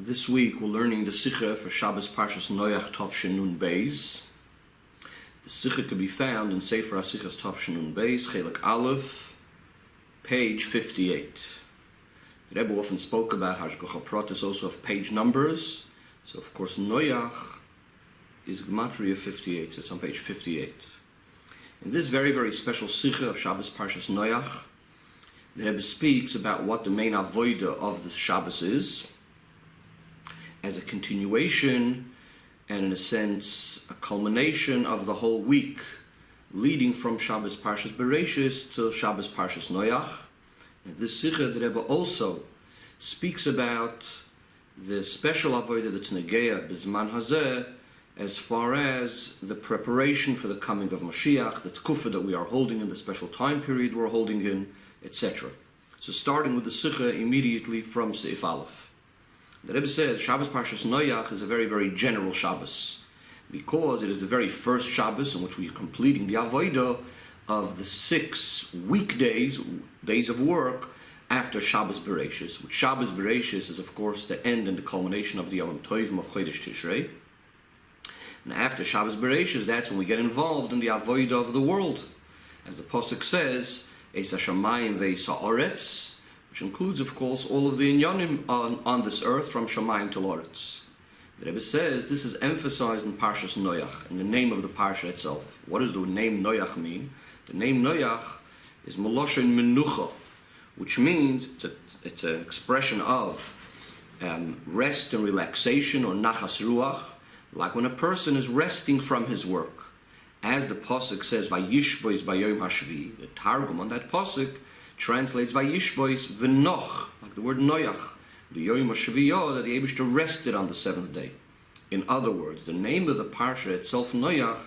This week we're learning the Sikha for Shabbos Parshas Noach Tov Nun Beis. The Sikha can be found in Sefer HaSichas Tov Nun Beis, Chelik Aleph, page 58. The Rebbe often spoke about Hashgacha Pratis also of page numbers. So of course Noach is Gematria 58, so it's on page 58. In this very, very special Sikha of Shabbos Parshas Noach, the Rebbe speaks about what the main avodah of the Shabbos is, as a continuation and, in a sense, a culmination of the whole week, leading from Shabbos Parshas Bereshis till Shabbos Parshas Noach. And this Sikha, the Rebbe also speaks about the special avodah that's negeya b'zman hazeh, as far as the preparation for the coming of Mashiach, the tkufa that we are holding in, the special time period we're holding in, etc. So starting with the Sikha immediately from Seif Aleph. The Rebbe says Shabbos Parshas Noach is a very, very general Shabbos, because it is the very first Shabbos in which we are completing the avodah of the 6 weekdays, days of work, after Shabbos Bereshis, which Shabbos Bereshis is, of course, the end and the culmination of the Yom Tovim of Chodesh Tishrei. And after Shabbos Bereshis, that's when we get involved in the avodah of the world. As the Pasuk says, Eis HaShamayim ve'Eis HaOretz, which includes, of course, all of the inyanim on this earth from Shamayim to Loretz. The Rebbe says this is emphasized in Parshas Noach, in the name of the Parsha itself. What does the name Noach mean? The name Noach is Meloshen Menucha, which means it's an expression of rest and relaxation, or Nachas Ruach, like when a person is resting from his work. As the Pasuk says, Vayishbois Bayom Hashvi, the Targum on that Pasuk translates Vayishbois V'noch, like the word Noach, the Yom HaShaviyah, that the Eibishter rested on the 7th day. In other words, the name of the Parsha itself, Noach,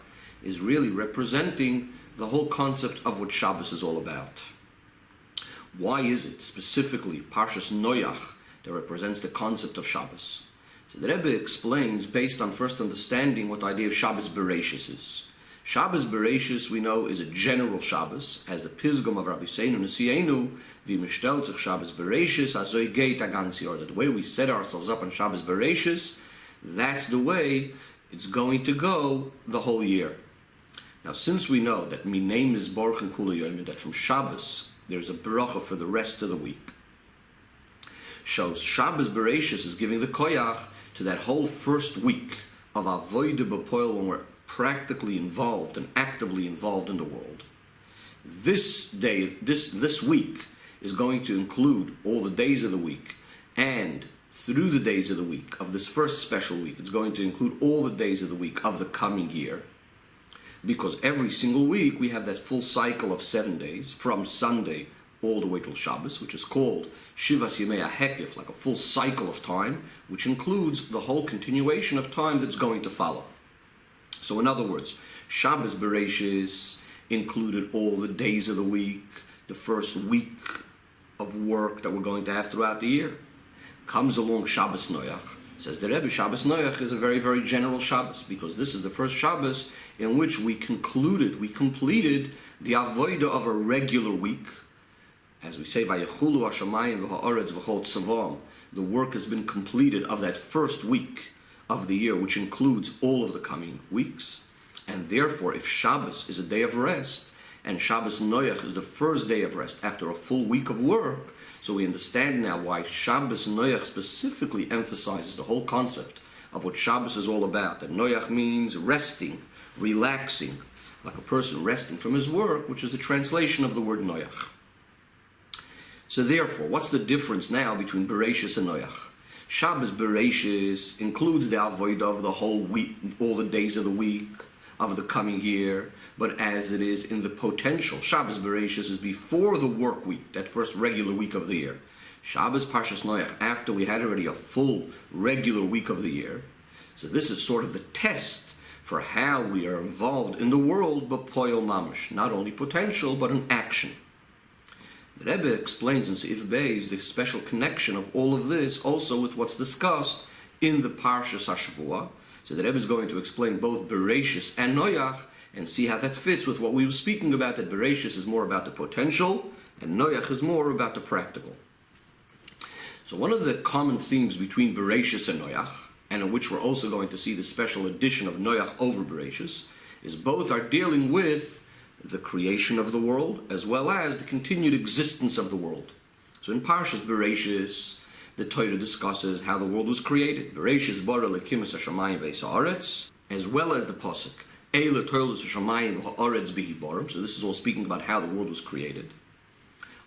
is really representing the whole concept of what Shabbos is all about. Why is it specifically Parshas Noach that represents the concept of Shabbos? So the Rebbe explains, based on first understanding what the idea of Shabbos Bereshis is. Shabbos Bereshis, we know, is a general Shabbos, as the Pizgum of Rabbi Seinu Nesienu, v'mishtel tzich Shabbos Bereshis, azoi geit haganz yor. The way we set ourselves up on Shabbos Bereshis, that's the way it's going to go the whole year. Now, since we know that Minei Mizborch and Kula Yom, that from Shabbos there's a bracha for the rest of the week, shows Shabbos Bereshis is giving the koyach to that whole first week of avodah b'poel, when we're practically involved and actively involved in the world. This day, this week is going to include all the days of the week, and through the days of the week of this first special week, it's going to include all the days of the week of the coming year, because every single week we have that full cycle of 7 days, from Sunday all the way till Shabbos, which is called Shivas Yemei HaHekif, like a full cycle of time, which includes the whole continuation of time that's going to follow. So in other words, Shabbos Bereshis included all the days of the week, the first week of work that we're going to have throughout the year. Comes along Shabbos Noach. Says the Rebbe, Shabbos Noach is a very, very general Shabbos, because this is the first Shabbos in which we completed the avodah of a regular week. As we say, Vayechulu HaShamayim v'ha'aretz v'chol tzavam, the work has been completed of that first week of the year, which includes all of the coming weeks. And therefore, if Shabbos is a day of rest, and Shabbos Noach is the first day of rest after a full week of work, so we understand now why Shabbos Noach specifically emphasizes the whole concept of what Shabbos is all about. That Noach means resting, relaxing, like a person resting from his work, which is the translation of the word Noach. So therefore, what's the difference now between Bereshis and Noach? Shabbos Bereshis includes the avodah of the whole week, all the days of the week of the coming year, but as it is in the potential, Shabbos Bereshis is before the work week, that first regular week of the year. Shabbos Parshas Noach, after we had already a full regular week of the year. So this is sort of the test for how we are involved in the world, but poyol mamash, not only potential, but in action. The Rebbe explains in Seif Beis the special connection of all of this also with what's discussed in the Parshas HaShavua. So the Rebbe is going to explain both Bereshis and Noach and see how that fits with what we were speaking about, that Bereshis is more about the potential and Noach is more about the practical. So one of the common themes between Bereshis and Noach, and in which we're also going to see the special addition of Noach over Bereshis, is both are dealing with the creation of the world as well as the continued existence of the world. So in Parshas Bereshis, the Torah discusses how the world was created. Bereshis bara lekim es hashamayim ve'es haaretz, as well as the pasuk Eile toilus hashamayim v'haaretz bihiborim. So this is all speaking about how the world was created.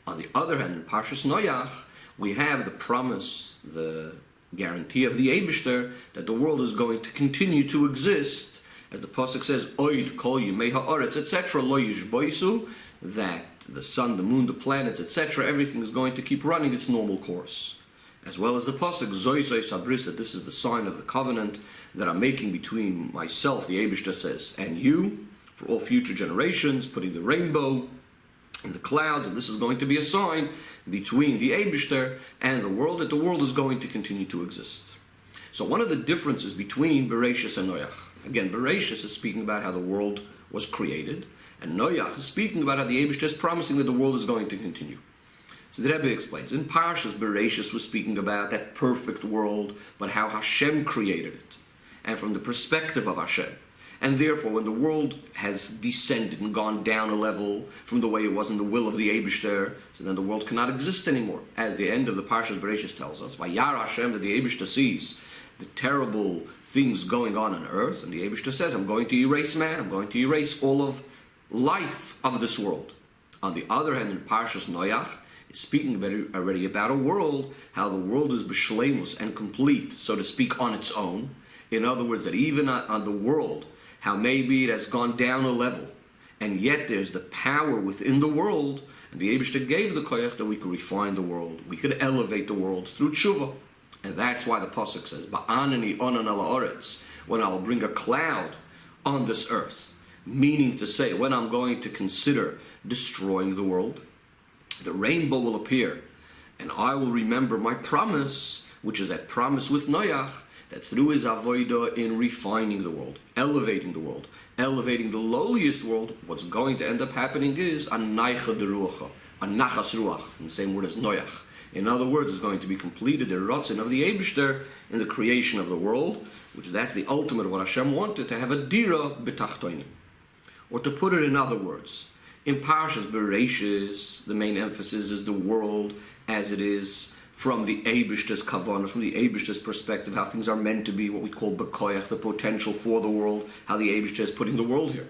On the other hand, in Parshas Noach, we have the promise, the guarantee of the Eibishter that the world is going to continue to exist, as the pasuk says, Oid kol yimei haaretz, etc., lo yishboisu, that the sun, the moon, the planets, etc., everything is going to keep running its normal course. As well as the pasuk Zoi Zoi Sabris, that this is the sign of the covenant that I'm making between myself, the Eibishter says, and you, for all future generations, putting the rainbow in the clouds, and this is going to be a sign between the Eibishter and the world, that the world is going to continue to exist. So one of the differences between Bereshis and Noach, again, Bereshis is speaking about how the world was created, and Noach is speaking about how the Eibishter is promising that the world is going to continue. So the Rebbe explains, in Parshas Bereshis was speaking about that perfect world, but how Hashem created it, and from the perspective of Hashem. And therefore, when the world has descended and gone down a level from the way it was in the will of the Eibishter, so then the world cannot exist anymore. As the end of the Parshas Bereshis tells us, Vayar Hashem, that the Eibishter sees the terrible things going on earth, and the Eibishter says, I'm going to erase man, I'm going to erase all of life of this world. On the other hand, in Parshas Noach, is speaking already about a world, how the world is b'shleimus and complete, so to speak, on its own. In other words, that even on the world, how maybe it has gone down a level, and yet there's the power within the world, and the Eibishter gave the koyach that we could refine the world, we could elevate the world through tshuva. And that's why the pasuk says, Ba'anani onan ala oretz, when I'll bring a cloud on this earth, meaning to say, when I'm going to consider destroying the world, the rainbow will appear, and I will remember my promise, which is that promise with Noach, that through his avodah in refining the world, elevating the lowliest world, what's going to end up happening is a naicha de ruach, a nachas ruach, from the same word as Noach. In other words, it's going to be completed the rotzin of the Eibishter in the creation of the world, which that's the ultimate of what Hashem wanted, to have a dira b'tachtoinim. Or to put it in other words, in Parshas Bereshis, the main emphasis is the world as it is from the Eibishter's kavanah, from the Eibishter's perspective, how things are meant to be, what we call bekoyach, the potential for the world, how the Eibishter is putting the world here.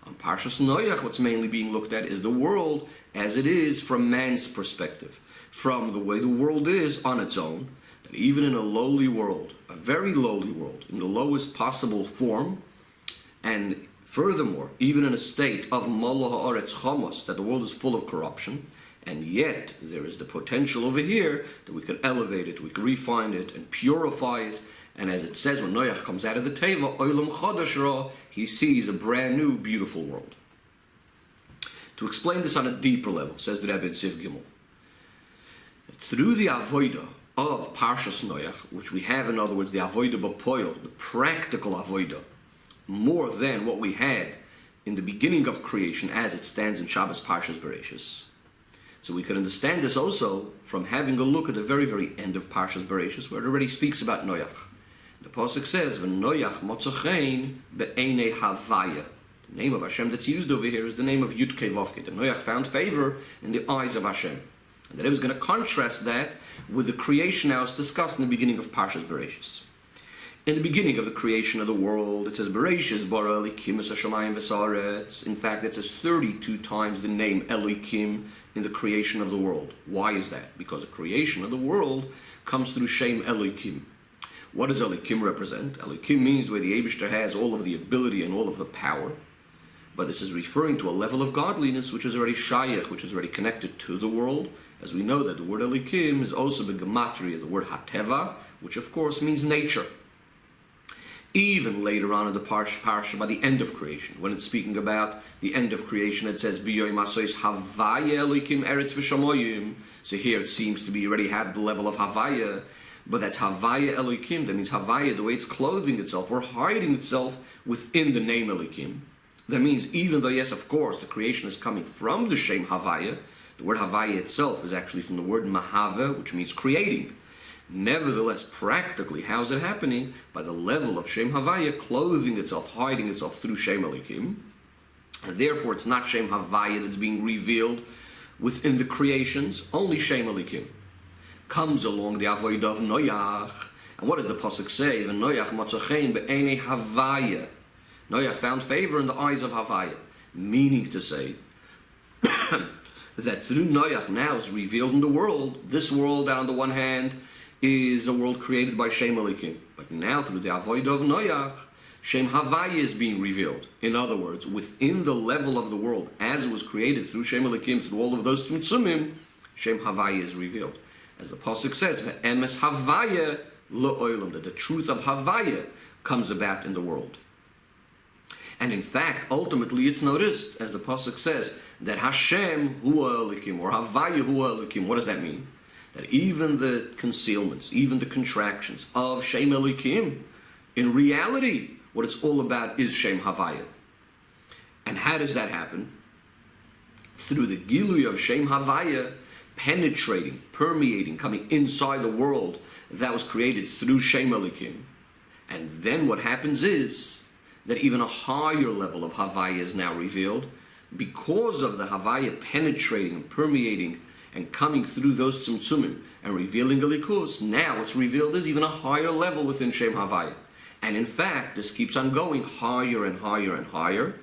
On Parshas Noach, what's mainly being looked at is the world as it is from man's perspective, from the way the world is on its own, that even in a lowly world, a very lowly world, in the lowest possible form, and furthermore, even in a state of Molah Ha'aretz Chamos, that the world is full of corruption, and yet there is the potential over here that we could elevate it, we could refine it and purify it. And as it says, when Noach comes out of the Teva, Olam Chodesh Ra, he sees a brand new, beautiful world. To explain this on a deeper level, says the Rebbe in Siv Gimel, through the avodah of Parshas Noach, which we have, in other words, the avodah b'poil, the practical avodah, more than what we had in the beginning of creation as it stands in Shabbos Parshas Bereshis. So we can understand this also from having a look at the very, very end of Parshas Bereshis, where it already speaks about Noach. The pasuk says, "V'Noach motzachein be'enei havaya." The name of Hashem that's used over here is the name of Yud Kei Vav Kei. That Noach found favor in the eyes of Hashem. And the Rebbe is going to contrast that with the creation now as discussed in the beginning of Parshas Bereshis. In the beginning of the creation of the world, it says, Bereshis bara Elikim es hashamayim v'saaretz. In fact, it says 32 times the name Elikim in the creation of the world. Why is that? Because the creation of the world comes through Shem Elikim. What does Elikim represent? Elikim means where the Eibishter has all of the ability and all of the power. But this is referring to a level of godliness which is already shayach, which is already connected to the world. As we know that the word Elikim is also the gematria, the word hateva, which of course means nature. Even later on in the parsha, by the end of creation, when it's speaking about the end of creation, it says, B'yoyim asois havaya Elikim eretz v'shamoyim. So here it seems to be, you already have the level of havaya, but that's havaya Elikim. That means havaya, the way it's clothing itself or hiding itself within the name Elikim. That means even though, yes, of course, the creation is coming from the Shem havaya, the word havaya itself is actually from the word mahava, which means creating. Nevertheless, practically, how's it happening? By the level of Shem Havaya clothing itself, hiding itself through Shem Elikim. And therefore, it's not Shem Havaya that's being revealed within the creations, only Shem Elikim. Comes along the Avodah of Noach. And what does the Pasuk say? Noach matzachein be'enei Havaya. Noach found favor in the eyes of Havaya. Meaning to say that through Noach now is revealed in the world, this world that on the one hand is a world created by Shem Elikim. But now through the Avodah of Noach, Shem Havaya is being revealed. In other words, within the level of the world, as it was created through Shem Elikim, through all of those tzimtzumim, Shem Havaya is revealed. As the Pasuk says, Ve'emes Havaya lo'olam, that the truth of Havaya comes about in the world. And in fact, ultimately it's noticed, as the Pasuk says, that Hashem Hua Elikim, or Havaya Hua Elikim. What does that mean? That even the concealments, even the contractions of Shem Elikim, in reality, what it's all about is Shem Havaya. And how does that happen? Through the Gilui of Shem Havaya penetrating, permeating, coming inside the world that was created through Shem Elikim. And then what happens is that even a higher level of Havaya is now revealed because of the Havaya penetrating and permeating and coming through those tzimtzumim and revealing Elikus. Now what's revealed is even a higher level within Shem Havaya. And in fact, this keeps on going higher and higher and higher.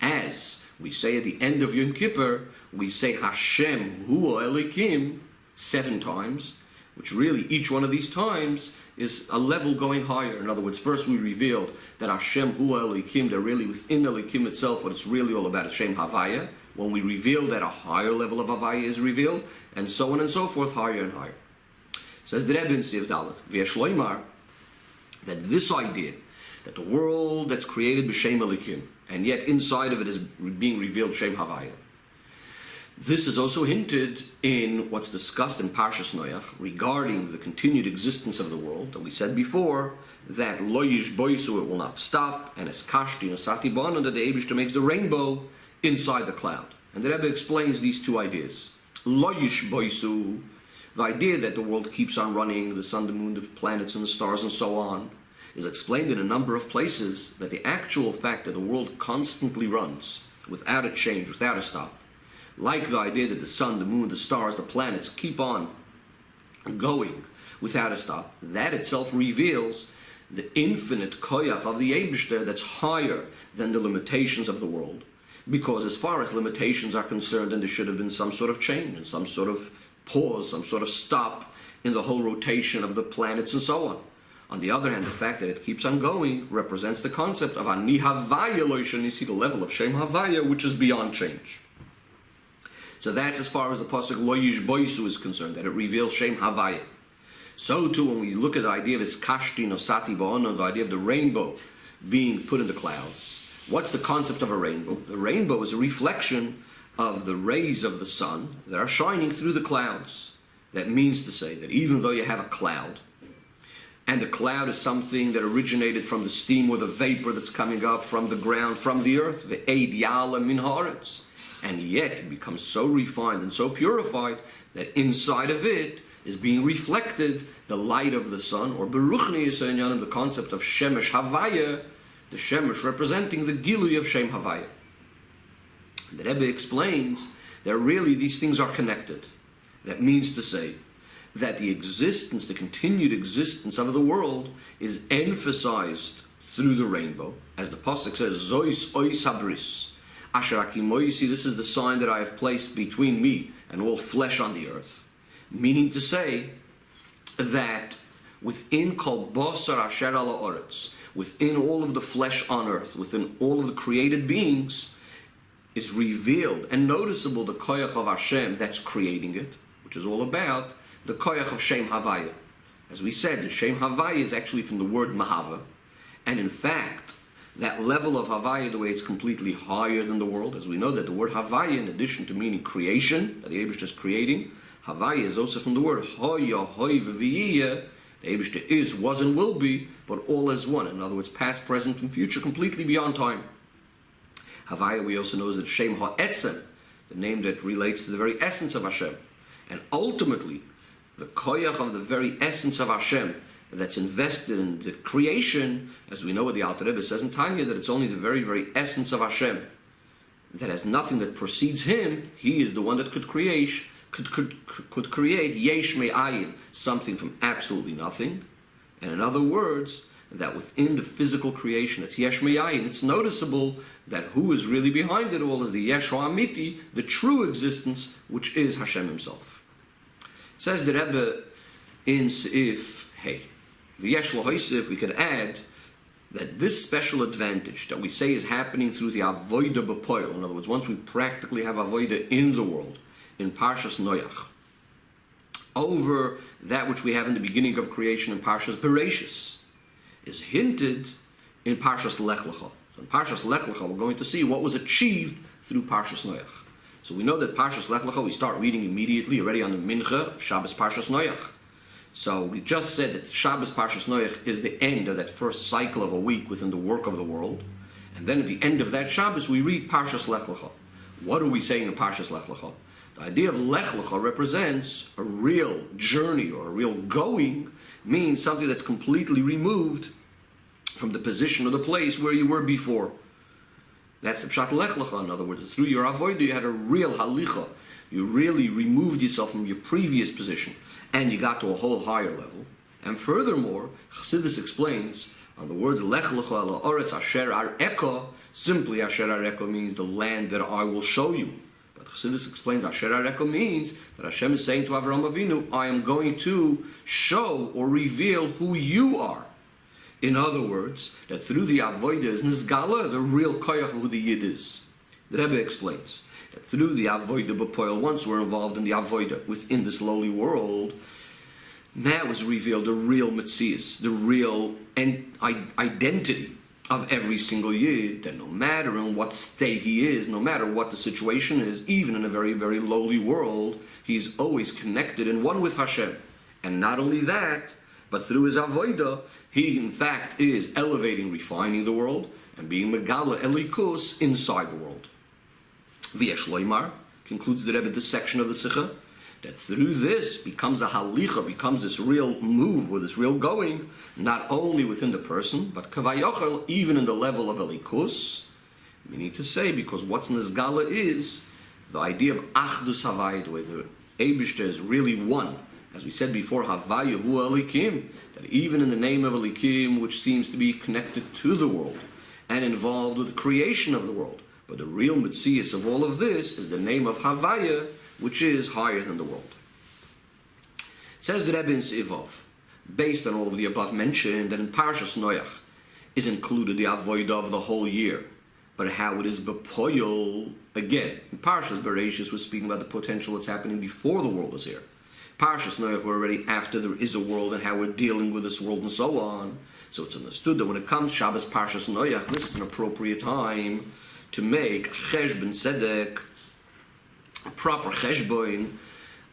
As we say at the end of Yom Kippur, we say Hashem Hua Elikim 7 times, which really each one of these times is a level going higher. In other words, first we revealed that Hashem Hua Elikim, they're really within Elikim itself, what it's really all about is Shem Havaya. When we reveal that, a higher level of Havaya is revealed, and so on and so forth, higher and higher. Says the Rebbe in Siv Dalet, V'yeshloimar, that this idea, that the world that's created b'Shem Elikim, and yet inside of it is being revealed Shem Havaya. This is also hinted in what's discussed in Parshas Noach regarding the continued existence of the world, that we said before, that Lo Yishboisu, it will not stop, and as Kashti Nosati Banan, that the Eibishter makes the rainbow inside the cloud. And the Rebbe explains these two ideas. Lo Yishboisu, the idea that the world keeps on running, the sun, the moon, the planets, and the stars, and so on, is explained in a number of places, that the actual fact that the world constantly runs without a change, without a stop, like the idea that the sun, the moon, the stars, the planets keep on going without a stop, that itself reveals the infinite koyach of the Eibishter that's higher than the limitations of the world. Because as far as limitations are concerned, then there should have been some sort of change and some sort of pause, some sort of stop in the whole rotation of the planets and so on. On the other hand, the fact that it keeps on going represents the concept of Ani Havaya Lo Yishanisi, the level of Shem Havaya, which is beyond change. So that's as far as the pasuk Lo Yishboisu is concerned, that it reveals Shem Havaya. So too, when we look at the idea of Kashti Nosati Ba'ana, the idea of the rainbow being put in the clouds. What's the concept of a rainbow? The rainbow is a reflection of the rays of the sun that are shining through the clouds. That means to say that even though you have a cloud, and the cloud is something that originated from the steam or the vapor that's coming up from the ground, from the earth, ve'ed ya'ala min haaretz, and yet it becomes so refined and so purified that inside of it is being reflected the light of the sun, or beruchni yisayanyanim, the concept of shemesh havaya, the shemesh representing the gilui of Shem Havaya. The Rebbe explains that really these things are connected. That means to say that the existence, the continued existence of the world is emphasized through the rainbow. As the Pasuk says, Zois ois habris, asher akimoisi, this is the sign that I have placed between me and all flesh on the earth. Meaning to say that within kol basar asher ala oretz, within all of the flesh on earth, within all of the created beings, is revealed and noticeable the koyach of Hashem that's creating it, which is all about the koyach of Shem Havaya. As we said, the Shem Havaya is actually from the word Mahava, and in fact, that level of Havaya, the way it's completely higher than the world, as we know that the word Havaya, in addition to meaning creation, that the Eibishter is creating, Havaya is also from the word Hoya, Hoy, V'viyya. The Eibishter is, was, and will be, but all as one. In other words, past, present, and future, completely beyond time. Havaya, we also know, is that Shem Ha'etzem, the name that relates to the very essence of Hashem. And ultimately, the koyach of the very essence of Hashem that's invested in the creation, as we know what the Alter Rebbe says in Tanya, that it's only the very, very essence of Hashem that has nothing that precedes Him. He is the one that could create yesh me'ayin, something from absolutely nothing. And in other words, that within the physical creation, it's yesh me'ayin. It's noticeable that who is really behind it all is the yesh ha'amiti, the true existence, which is Hashem Himself. Says the Rebbe in Seif, hey, v'yesh l'hoisif, we could add that this special advantage that we say is happening through the avoida b'poil, in other words, once we practically have avoida in the world, in Parshas Noach, over that which we have in the beginning of creation in Parshas Bereshis, is hinted in Parshas Lech Lecha. So in Parshas Lech Lecha, we're going to see what was achieved through Parshas Noach. So we know that Parshas Lech Lecha, we start reading immediately, already on the Mincha of Shabbos Parshas Noach. So we just said that Shabbos Parshas Noach is the end of that first cycle of a week within the work of the world. And then at the end of that Shabbos, we read Parshas Lech Lecha. What are we saying in Parshas Lech Lecha? The idea of Lech Lecha represents a real journey or a real going, means something that's completely removed from the position or the place where you were before. That's the Pshat Lech Lecha. In other words, through your avodah you had a real halicha. You really removed yourself from your previous position, and you got to a whole higher level. And furthermore, Chassidus explains on the words Lech Lecha ala Oretz Asher Areka. Simply Asher Areka means the land that I will show you. But Chassidus explains Asher Areka means that Hashem is saying to Avraham Avinu, I am going to show or reveal who you are. In other words, that through the avodah is nizgala, the real koyach of who the yid is. The Rebbe explains that through the avodah b'poil, once we're involved in the avodah within this lowly world, now is revealed the real metzias, the real identity of every single yid, that no matter in what state he is, no matter what the situation is, even in a very, very lowly world, he's always connected and one with Hashem. And not only that, but through his avodah, he in fact is elevating, refining the world, and being megala elikus inside the world. V'yesh loymar, concludes the Rebbe this section of the Sikha, that through this becomes a halicha, becomes this real move, or this real going, not only within the person, but kavayochel, even in the level of elikus, meaning to say, because what's nizgala is the idea of achdus havayit, where the Eibishter is really one. As we said before, Havaya hu Elikim, that even in the name of Elikim, which seems to be connected to the world and involved with the creation of the world, but the real metzias of all of this is the name of Havaya, which is higher than the world. Says the Rebbe in Sivov, based on all of the above mentioned, that in Parshas Noach is included the avodah of the whole year, but how it is bepoyel, again, in Parshas Bereshis we're speaking about the potential that's happening before the world is here. Parshas Noach, we're already after there is a world and how we're dealing with this world and so on. So it's understood that when it comes Shabbos Parshas Noach, this is an appropriate time to make cheshbon tzedek, a proper cheshbon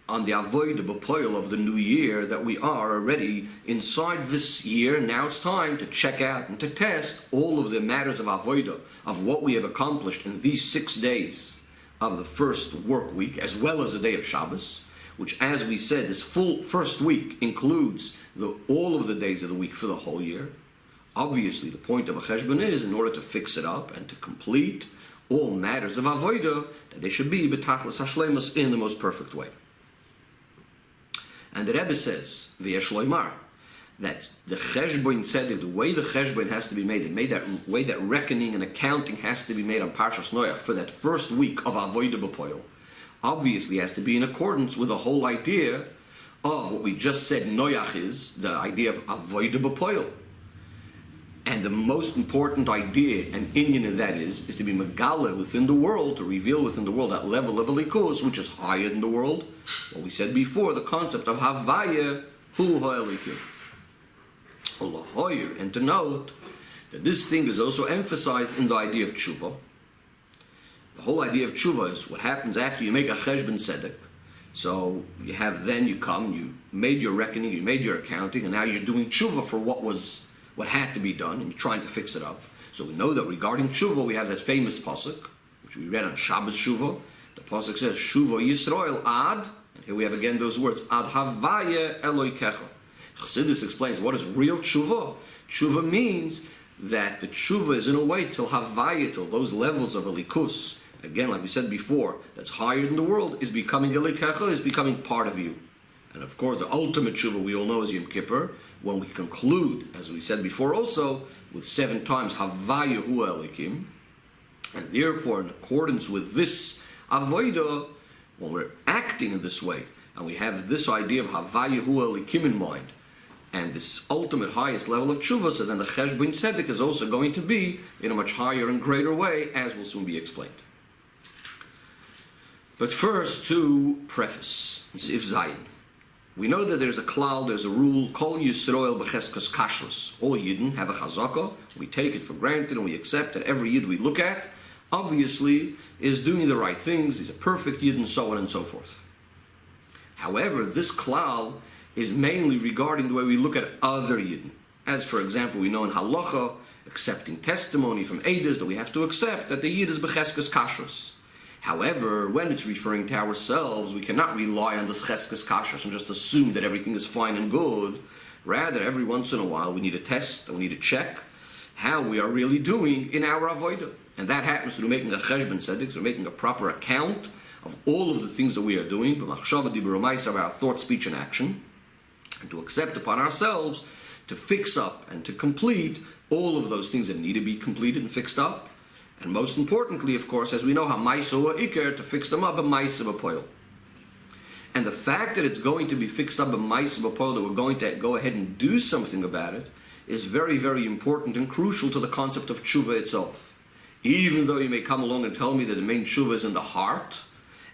on the avodah b'poil of the new year, that we are already inside this year. Now it's time to check out and to test all of the matters of avodah, of what we have accomplished in these 6 days of the first work week, as well as the day of Shabbos, which, as we said, this full first week includes all of the days of the week for the whole year. Obviously, the point of a cheshbon is, in order to fix it up and to complete all matters of avodah, that they should be betachlis hashlemus, in the most perfect way. And the Rebbe says, v'yesh loymar, that the cheshbon tzedek, the way the cheshbon has to be made, the way that reckoning and accounting has to be made on Parshas Noach for that first week of avodah b'poil, obviously has to be in accordance with the whole idea of what we just said Noach is, the idea of avodah b'poil. And the most important idea and inyan of that is to be megala within the world, to reveal within the world that level of elikus, which is higher than the world. What we said before, the concept of havaya hu ha'elikim. And to note that this thing is also emphasized in the idea of tshuva. The whole idea of tshuva is what happens after you make a cheshbon tzedek. So you come, you made your reckoning, you made your accounting, and now you're doing tshuva for what had to be done, and you're trying to fix it up. So we know that regarding tshuva, we have that famous pasuk, which we read on Shabbos Shuvah. The pasuk says, Shuva Yisrael ad, and Here we have again those words, Ad Havaya Eloikecha. Chassidus explains, what is real tshuva? Tshuva means that the tshuva is in a way till Havaya, till those levels of Elikus. Again, like we said before, that's higher than the world, is becoming Eloikecha, is becoming part of you. And of course, the ultimate tshuva we all know is Yom Kippur, when we conclude, as we said before also, with 7 times Havaya Hu Elikim. And therefore, in accordance with this avodah, when we're acting in this way, and we have this idea of Havaya Hu Elikim in mind, and this ultimate highest level of tshuva, so then the Cheshbon Tzedek is also going to be in a much higher and greater way, as will soon be explained. But first, to preface, Sif Zayin. We know that there's a klal, there's a rule, Kol Yisroel B'cheskas Kashrus. All Yidden have a chazaka, we take it for granted, and we accept that every Yid we look at, obviously, is doing the right things, he's a perfect Yid, and so on and so forth. However, this klal is mainly regarding the way we look at other Yidden. As, for example, we know in Halacha, accepting testimony from Eidos, that we have to accept that the Yid is B'cheskas Kashrus. However, when it's referring to ourselves, we cannot rely on this cheskes kashrus and just assume that everything is fine and good. Rather, every once in a while, we need to test, and we need to check how we are really doing in our avodah. And that happens through making a cheshbon tzedek, through making a proper account of all of the things that we are doing, b'machshava dibur u'maisa, of our thought, speech, and action, and to accept upon ourselves to fix up and to complete all of those things that need to be completed and fixed up. And most importantly, of course, as we know, ha'maisa hu ha'ikar, to fix them up, b'maisa b'poil. And the fact that it's going to be fixed up, b'maisa b'poil, that we're going to go ahead and do something about it, is very, very important and crucial to the concept of tshuva itself. Even though you may come along and tell me that the main tshuva is in the heart,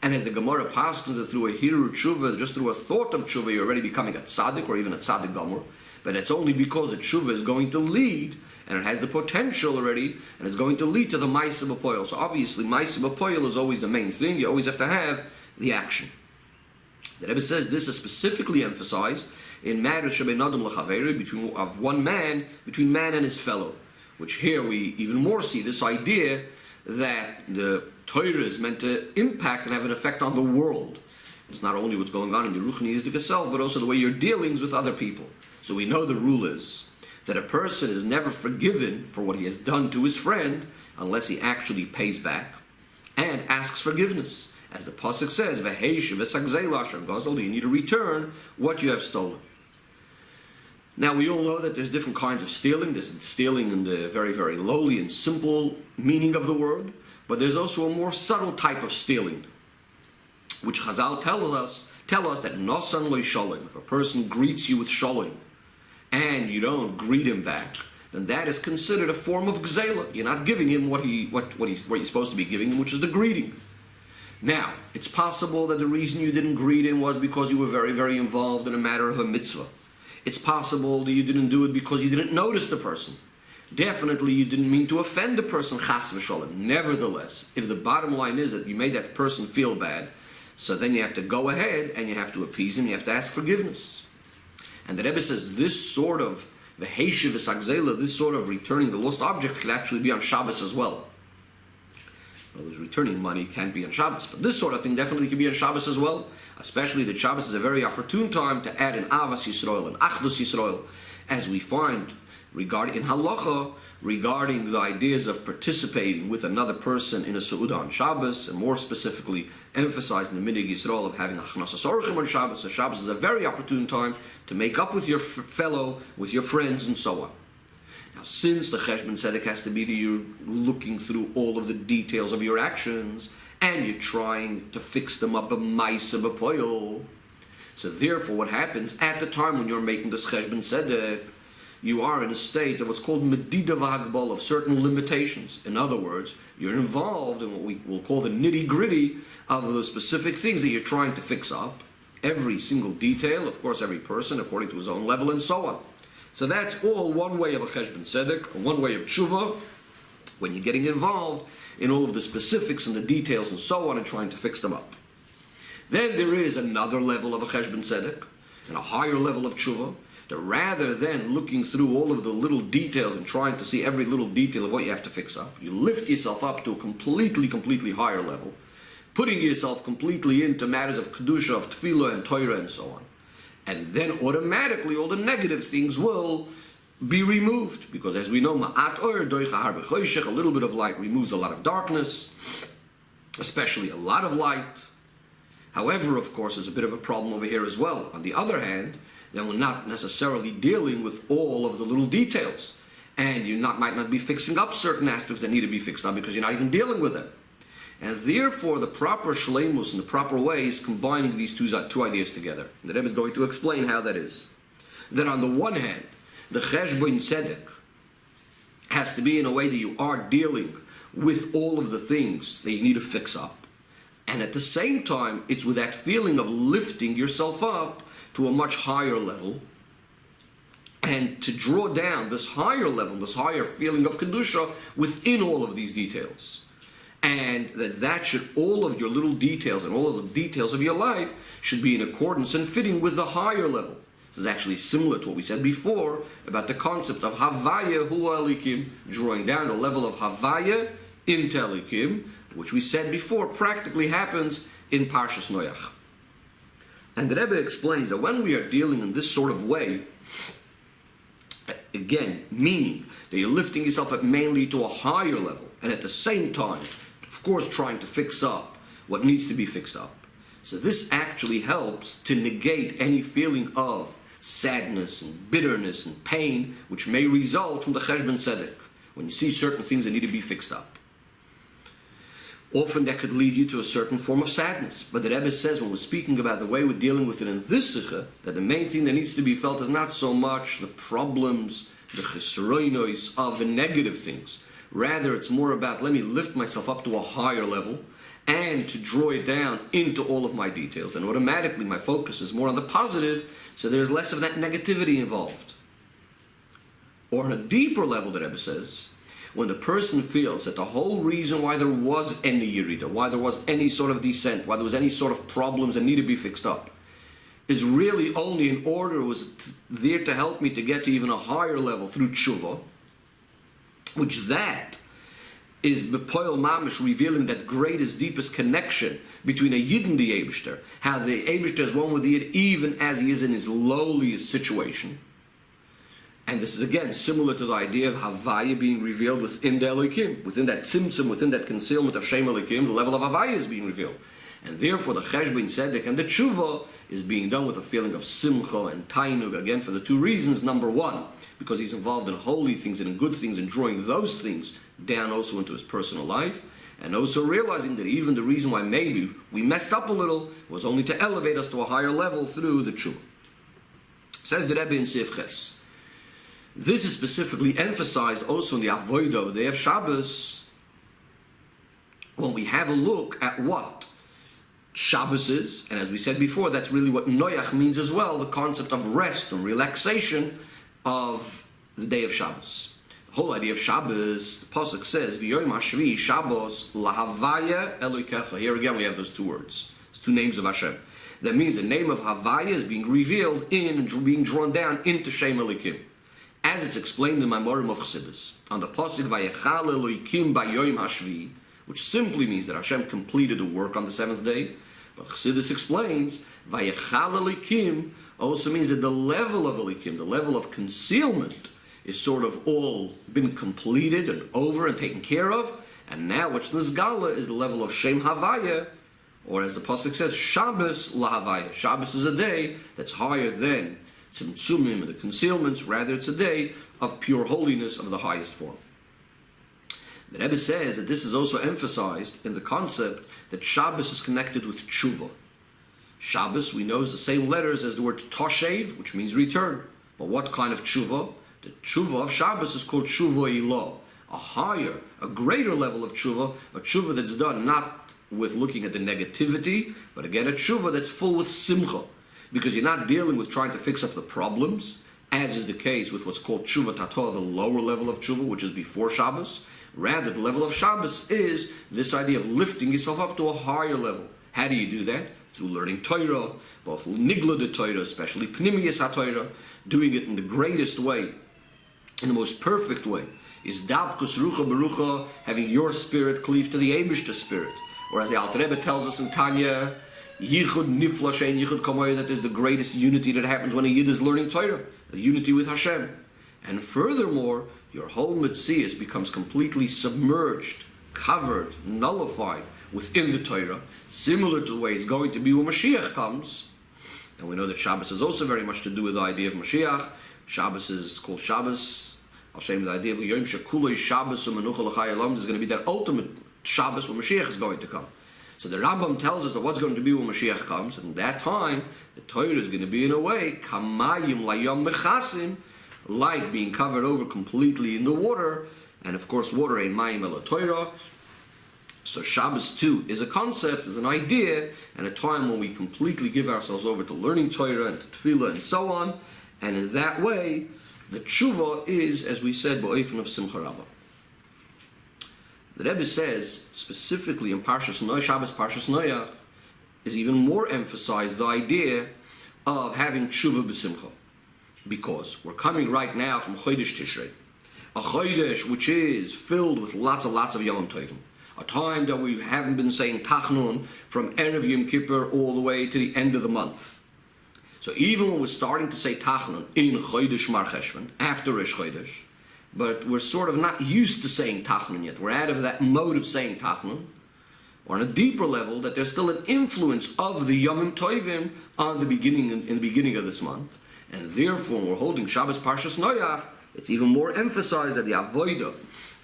and as the Gemara paskins that through a hiru tshuva, just through a thought of tshuva, you're already becoming a tzaddik or even a tzaddik gomer, but it's only because the tshuva is going to lead, and it has the potential already, and it's going to lead to the Maisa B'Poil. So obviously, Maisa B'Poil is always the main thing. You always have to have the action. The Rebbe says this is specifically emphasized in matters shebein adam l'chaveri, between of one man, between man and his fellow. Which here we even more see this idea that the Torah is meant to impact and have an effect on the world. It's not only what's going on in your ruchni self, but also the way you're dealing with other people. So we know the rule is that a person is never forgiven for what he has done to his friend unless he actually pays back and asks forgiveness. As the pasuk says, "V'heish v'sagzei l'asher gazal," you need to return what you have stolen. Now we all know that there's different kinds of stealing. There's stealing in the very, very lowly and simple meaning of the word, but there's also a more subtle type of stealing, which Chazal tell us that nosan lo shalom. If a person greets you with shalom, and you don't greet him back, then that is considered a form of gzela. You're not giving him what you're supposed to be giving him, which is the greeting. Now, it's possible that the reason you didn't greet him was because you were very, very involved in a matter of a mitzvah. It's possible that you didn't do it because you didn't notice the person. Definitely you didn't mean to offend the person, chas v'sholem. Nevertheless, if the bottom line is that you made that person feel bad, so then you have to go ahead and you have to appease him, you have to ask forgiveness. And the Rebbe says this sort of the heishiv v'sagzela, this sort of returning the lost object, can actually be on Shabbos as well. Well, there's returning money can't be on Shabbos, but this sort of thing definitely can be on Shabbos as well. Especially that Shabbos is a very opportune time to add an Avas Yisrael and Achdus Yisrael, as we find regarding in Halacha, regarding the ideas of participating with another person in a Seudah on Shabbos, and more specifically emphasizing the Minig Yisrael of having Achnasas Orchim on Shabbos. So Shabbos is a very opportune time to make up with your fellow, with your friends, and so on. Now, since the Cheshbon Tzedek has to be that you're looking through all of the details of your actions, and you're trying to fix them up b'maisa b'poil, so therefore what happens at the time when you're making this Cheshbon Tzedek, you are in a state of what's called medida v'hagbal, of certain limitations. In other words, you're involved in what we will call the nitty-gritty of the specific things that you're trying to fix up. Every single detail, of course, every person according to his own level, and so on. So that's all one way of a Cheshbon Tzedek, one way of tshuva, when you're getting involved in all of the specifics and the details and so on and trying to fix them up. Then there is another level of a Cheshbon Tzedek, and a higher level of tshuva, that rather than looking through all of the little details and trying to see every little detail of what you have to fix up, you lift yourself up to a completely higher level, putting yourself completely into matters of kedusha, of tefillah and Torah and so on. And then automatically all the negative things will be removed, because as we know, ma'at or doicha harbe choshech, a little bit of light removes a lot of darkness, especially a lot of light. However, of course, there's a bit of a problem over here as well. On the other hand, then we're not necessarily dealing with all of the little details, and you might not be fixing up certain aspects that need to be fixed up because you're not even dealing with them. And therefore, the proper shleimus and the proper way is combining these two ideas together. The Rebbe is going to explain how that is. That on the one hand, the cheshbon tzedek has to be in a way that you are dealing with all of the things that you need to fix up. And at the same time, it's with that feeling of lifting yourself up to a much higher level, and to draw down this higher level, this higher feeling of kedusha within all of these details. And that should, all of your little details and all of the details of your life should be in accordance and fitting with the higher level. This is actually similar to what we said before about the concept of Havaya Hu Elikim, drawing down the level of Havaya into Elikim, which we said before practically happens in Parshas Noach. And the Rebbe explains that when we are dealing in this sort of way, again, meaning that you're lifting yourself up mainly to a higher level, and at the same time, of course, trying to fix up what needs to be fixed up. So this actually helps to negate any feeling of sadness and bitterness and pain which may result from the cheshbon tzedek, when you see certain things that need to be fixed up. Often that could lead you to a certain form of sadness. But the Rebbe says, when we're speaking about the way we're dealing with it in this sikha, that the main thing that needs to be felt is not so much the problems, the chesroinos of the negative things. Rather, it's more about, let me lift myself up to a higher level and to draw it down into all of my details. And automatically my focus is more on the positive, so there's less of that negativity involved. Or on a deeper level, the Rebbe says, when the person feels that the whole reason why there was any yerida, why there was any sort of descent, why there was any sort of problems that need to be fixed up, is really only in order, it was there to help me to get to even a higher level through tshuva, which that is bepoil mamish, revealing that greatest, deepest connection between a yid and the Eibishter, how the Eibishter is one with the yid even as he is in his lowliest situation. And this is again similar to the idea of Havaya being revealed within the Elokim, within that tzimtzum, within that concealment of Shem Elokim, the level of Havaya is being revealed. And therefore the cheshbon tzedek and the tshuva is being done with a feeling of simcha and tainug, again for the two reasons. Number one, because he's involved in holy things and in good things and drawing those things down also into his personal life, and also realizing that even the reason why maybe we messed up a little was only to elevate us to a higher level through the tshuva. Says the Rebbe in Sif Ches. This is specifically emphasized also in the Avodah, the day of Shabbos, when we have a look at what Shabbos is, and as we said before, that's really what Noach means as well, the concept of rest and relaxation of the day of Shabbos. The whole idea of Shabbos, the Pasuk says, V'yoyim hashvi Shabbos lahavaya Elokecha. Here again we have those two words, those two names of Hashem. That means the name of Havaya is being revealed in and being drawn down into Shem Elokim, as it's explained in Maimorim of Chassidus. On the Pasuk Vayechal Elokim Bayoyim Hashvi, which simply means that Hashem completed the work on the seventh day. But Chassidus explains Vayechal Elokim also means that the level of Elokim, the level of concealment, is sort of all been completed and over and taken care of. And now what's Nizgala is the level of Shem Havaya, or as the Pasuk says, Shabbos Lahavaya. Shabbos is a day that's higher than Tzimtzumim and the concealments, rather it's a day of pure holiness of the highest form. The Rebbe says that this is also emphasized in the concept that Shabbos is connected with tshuva. Shabbos, we know, is the same letters as the word toshev, which means return. But what kind of tshuva? The tshuva of Shabbos is called tshuva ilah, a higher, a greater level of tshuva, a tshuva that's done not with looking at the negativity, but again a tshuva that's full with simcha, because you're not dealing with trying to fix up the problems, as is the case with what's called tshuva tatah, the lower level of tshuva, which is before Shabbos. Rather, the level of Shabbos is this idea of lifting yourself up to a higher level. How do you do that? Through learning Torah, both nigla de Torah, especially pnimiyas HaTorah, doing it in the greatest way, in the most perfect way, is dabkus rucha berucha, having your spirit cleave to the Eibishter spirit. Or as the Alter Rebbe tells us in Tanya, Yichud Nifla Shein Yichud Kamoy, that is the greatest unity that happens when a Yid is learning Torah, a unity with Hashem. And furthermore, your whole Metzias becomes completely submerged, covered, nullified within the Torah, similar to the way it's going to be when Mashiach comes. And we know that Shabbos has also very much to do with the idea of Mashiach. Shabbos is called Shabbos. I'll show you the idea of Yom Shekulei Shabbos u'Menucha l'Chai Olam. There's going to be that ultimate Shabbos when Mashiach is going to come. So the Rambam tells us that what's going to be when Mashiach comes, and at that time, the Torah is going to be in a way, Kamayim Layom Mechasim, like being covered over completely in the water, and of course water ain't Mayim Ela Torah. So Shabbos too is a concept, is an idea, and a time when we completely give ourselves over to learning Torah and to Tefillah and so on, and in that way, the tshuva is, as we said, ba'ofen of Simcha Rabbah. The Rebbe says, specifically in Parshas Noach, Shabbos Parshas Noach, is even more emphasized the idea of having tshuva b'simcha. Because we're coming right now from Chodesh Tishrei, a Chodesh which is filled with lots of Yom Tovim, a time that we haven't been saying Tachnun from Erev Yom Kippur all the way to the end of the month. So even when we're starting to say Tachnun in Chodesh Mar Cheshvan, after Rish Chodesh, but we're sort of not used to saying Tachnun yet. We're out of that mode of saying Tachnun, or on a deeper level, that there's still an influence of the Yom Tovim on the beginning, in the beginning of this month. And therefore, when we're holding Shabbos Parshas Noach, it's even more emphasized that the Avodah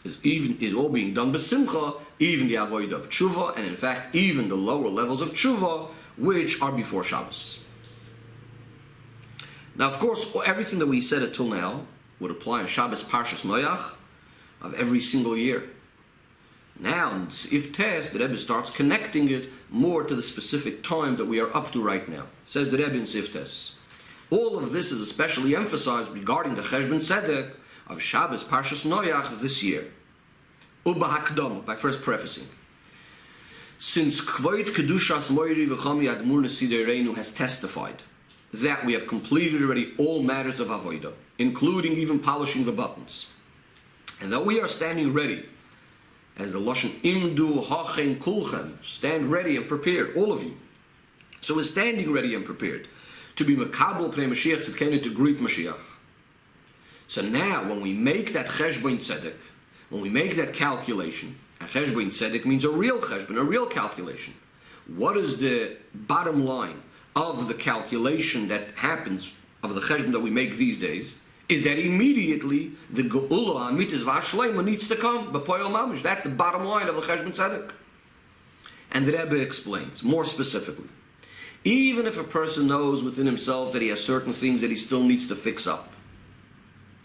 is all being done b'simcha, even the Avodah of Tshuva, and in fact, even the lower levels of Tshuva, which are before Shabbos. Now, of course, everything that we said until now would apply on Shabbos Parshas Noach of every single year. Now, in Sif Tes, the Rebbe starts connecting it more to the specific time that we are up to right now. Says the Rebbe in Sif Tes. All of this is especially emphasized regarding the Cheshbon Tzedek of Shabbos Parshas Noach this year. Uba Hakdom, by first prefacing. Since Kvoit Kedushas Moiri V'chami Admur Nesidereinu has testified that we have completed already all matters of Avodah, including even polishing the buttons, and that we are standing ready, as the Lashon Imdu Hachen Kulchem, stand ready and prepared, all of you. So we're standing ready and prepared to be Makabel Pnei Mashiach Tzidkenu, to greet Mashiach. So now, when we make that Cheshbon Tzedek, when we make that calculation, and Cheshbon Tzedek means a real Cheshbon, a real calculation. What is the bottom line of the calculation that happens, of the Cheshbon that we make these days, is that immediately the Geula Amitis Vashleima needs to come. B'poyel Mamish. That's the bottom line of the Cheshbon Tzedek. And the Rebbe explains, more specifically, even if a person knows within himself that he has certain things that he still needs to fix up,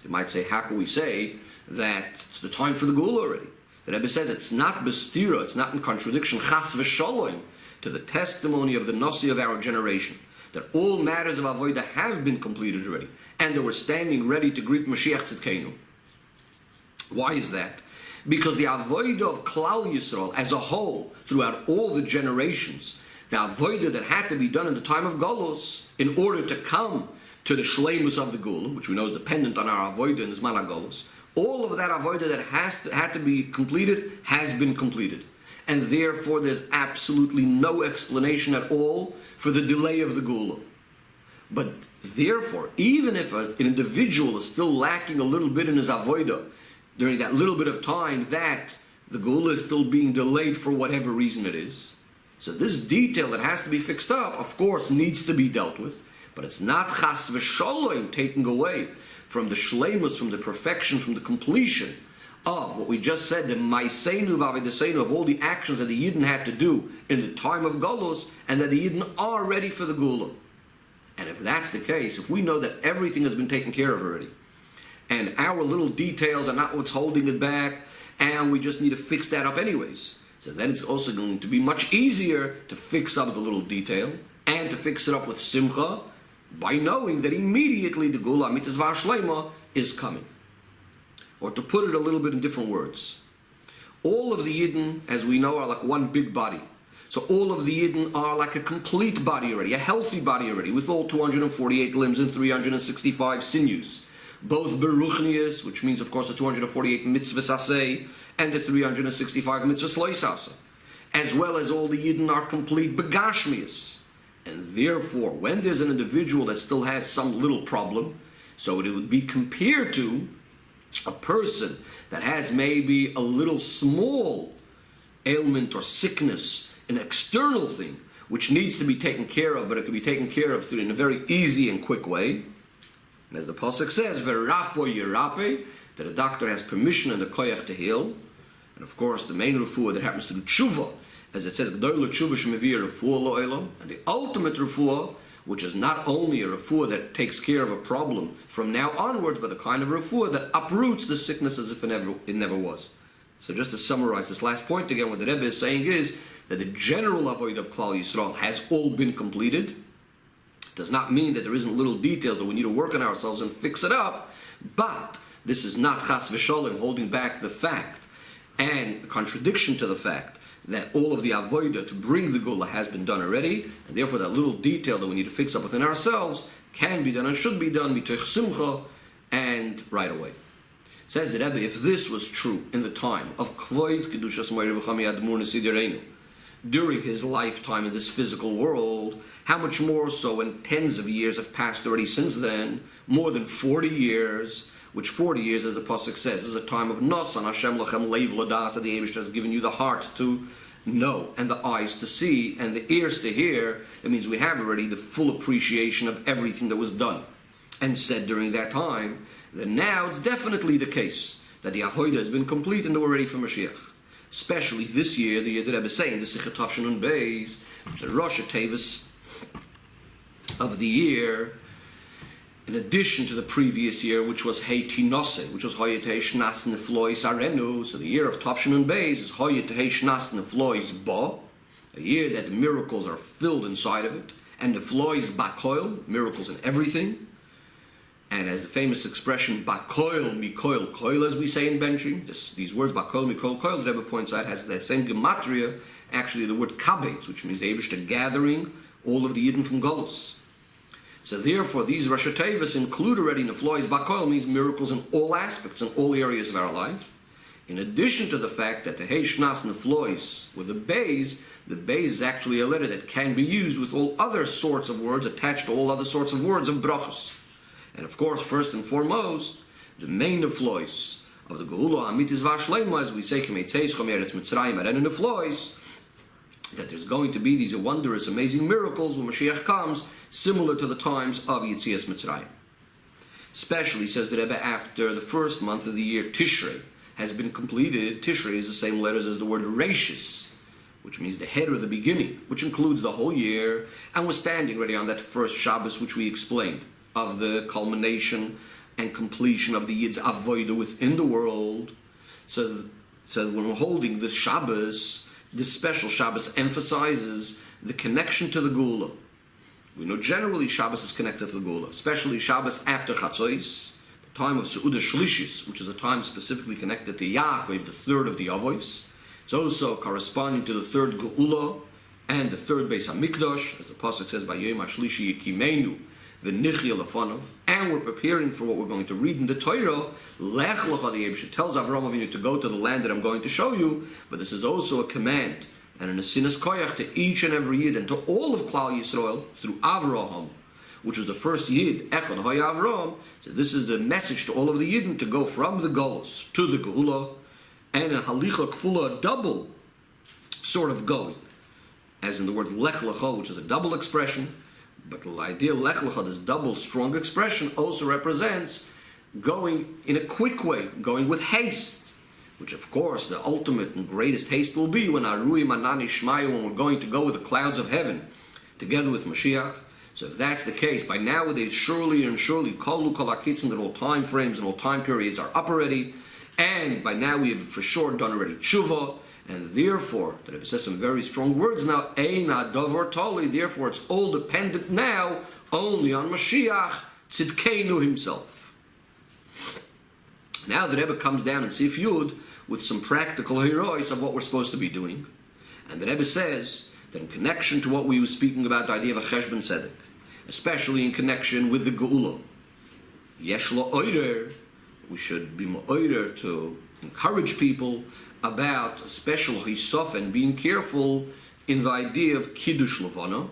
you might say, how can we say that it's the time for the Geula already? The Rebbe says it's not bestira, it's not in contradiction, chas v'shalom, to the testimony of the Nasi of our generation, that all matters of Avodah have been completed already, and that we're standing ready to greet Mashiach Tzidkenu. Why is that? Because the Avodah of Klal Yisrael as a whole, throughout all the generations, the Avodah that had to be done in the time of Golus, in order to come to the Shleimus of the Geula, which we know is dependent on our Avodah in the Zman HaGolus, all of that Avodah that had to be completed has been completed. And therefore there's absolutely no explanation at all for the delay of the Geula. But therefore, even if an individual is still lacking a little bit in his Avodah, during that little bit of time that the Geula is still being delayed for whatever reason it is, so this detail that has to be fixed up, of course, needs to be dealt with, but it's not chas v'shalom taking away from the shleimus, from the perfection, from the completion of what we just said, the ma'aseinu v'avedaseinu, of all the actions that the Yidden had to do in the time of Golus, and that the Yidden are ready for the Geula. And if that's the case, if we know that everything has been taken care of already, and our little details are not what's holding it back, and we just need to fix that up anyways, so then it's also going to be much easier to fix up the little detail, and to fix it up with simcha, by knowing that immediately the Geula Amitis Vashleima is coming. Or to put it a little bit in different words, all of the Yidden, as we know, are like one big body. So all of the Yidden are like a complete body already, a healthy body already, with all 248 limbs and 365 sinews. Both Beruchnius, which means of course the 248 mitzvahs aseh, and the 365 mitzvahs lois aseh. as well as all the Yidden are complete begashmius. And therefore, when there's an individual that still has some little problem, so it would be compared to a person that has maybe a little small ailment or sickness, an external thing, which needs to be taken care of, but it can be taken care of in a very easy and quick way. And as the Pasuk says, V'rapo yirape, that a doctor has permission and the koyach to heal. And of course, the main refuah that happens to do tshuva, as it says, G'doy l'tshuva shemevir refuah lo'elam, and the ultimate refuah, which is not only a refuah that takes care of a problem from now onwards, but the kind of refuah that uproots the sickness as if it never was. So just to summarize this last point again, what the Rebbe is saying is that the general avoid of Klal Yisrael has all been completed. It does not mean that there isn't little details that we need to work on ourselves and fix it up, but this is not chas v'sholem holding back the fact and the contradiction to the fact that all of the avodah to bring the gula has been done already, and therefore that little detail that we need to fix up within ourselves can be done and should be done mitoch simcha and right away. Says the Rebbe, if this was true in the time of Kvoid Kedushas Moira V'chami Admur Nesidirenu, during his lifetime in this physical world, how much more so when tens of years have passed already since then, more than 40 years, which 40 years, as the Pasuk says, is a time of Nosan Hashem Lachem Leiv Ladas, that the Eibush has given you the heart to know, and the eyes to see, and the ears to hear. That means we have already the full appreciation of everything that was done and said during that time. Then now it's definitely the case that the Avodah has been complete and that we're ready for Mashiach. Especially this year, the year that Rebbe is saying, the Sichet Tavshinun Beis, the Rosh Tevis of the year, in addition to the previous year, which was Hei Tinose, which was Hoyetei Shnas Neflois Arenu. So the year of Tavshinun Beis is Hoyetei Shnas Neflois Ba, a year that the miracles are filled inside of it, and Neflois Bakoil, miracles in everything. And as the famous expression, Bakoil Mikoil Koil, as we say in benching, these words, Bakoil Mikoil Koil, the Rebbe points out, has that same gematria, actually the word Kabetz, which means the Eibush gathering all of the Yidden from Golus. So therefore, these Rosh Tevis include already Neflois Bakoil, means miracles in all aspects, in all areas of our life. In addition to the fact that the Hei Shnas Neflois, with the Beis is actually a letter that can be used with all other sorts of words, attached to all other sorts of words of brachos. And of course, first and foremost, the main Neflois of the Geula Amitis Vashlema, as we say, Kemetzeis Chomeretz Mitzrayim Aren Neflois, that there's going to be these wondrous, amazing miracles when Mashiach comes, similar to the times of Yetzias Mitzrayim. Especially, says the Rebbe, after the first month of the year, Tishrei, has been completed. Tishrei is the same letters as the word Reishis, which means the head or the beginning, which includes the whole year, and we're standing ready on that first Shabbos, which we explained, of the culmination and completion of the Yid's Avodah within the world. So when we're holding this Shabbos, this special Shabbos emphasizes the connection to the Geula. We know generally Shabbos is connected to the Geula, especially Shabbos after Chatzos, the time of Seudah Shlishis, which is a time specifically connected to Yaakov, the third of the Avos. It's also corresponding to the third Geula and the third Beis HaMikdash, as the Pasuk says, Vayom HaShlishi Yekimenu, V'nichya Lefanov, and we're preparing for what we're going to read in the Torah. Lech Lecha, the Eibush tells Avraham Avinu to go to the land that I'm going to show you, but this is also a command and an asinas koyach to each and every Yid and to all of Klal Yisrael through Avraham, which was the first Yid, Echad Hoy Avraham. So this is the message to all of the Yidden to go from the Golus to the Geula, and a Halicha Kfula, a double sort of going, as in the word Lech Lecha, which is a double expression. But the idea Lech Lecha, this double strong expression, also represents going in a quick way, going with haste, which of course the ultimate and greatest haste will be when Arui Manani Shmayu, when we're going to go with the clouds of heaven together with Mashiach. So if that's the case, by nowadays surely and surely Kolu Kol HaKitzin, that all time frames and all time periods are up already, and by now we have for sure done already tshuva. And therefore, the Rebbe says some very strong words now, Eina Dover Toli, therefore it's all dependent now only on Mashiach Tzidkenu himself. Now the Rebbe comes down in Sif Yud with some practical heroes of what we're supposed to be doing. And the Rebbe says that in connection to what we were speaking about, the idea of a Cheshbon Tzedek, especially in connection with the Geula, Yesh Lo Oider, we should be Mo'oider to encourage people about a special hisof and being careful in the idea of Kiddush Levana,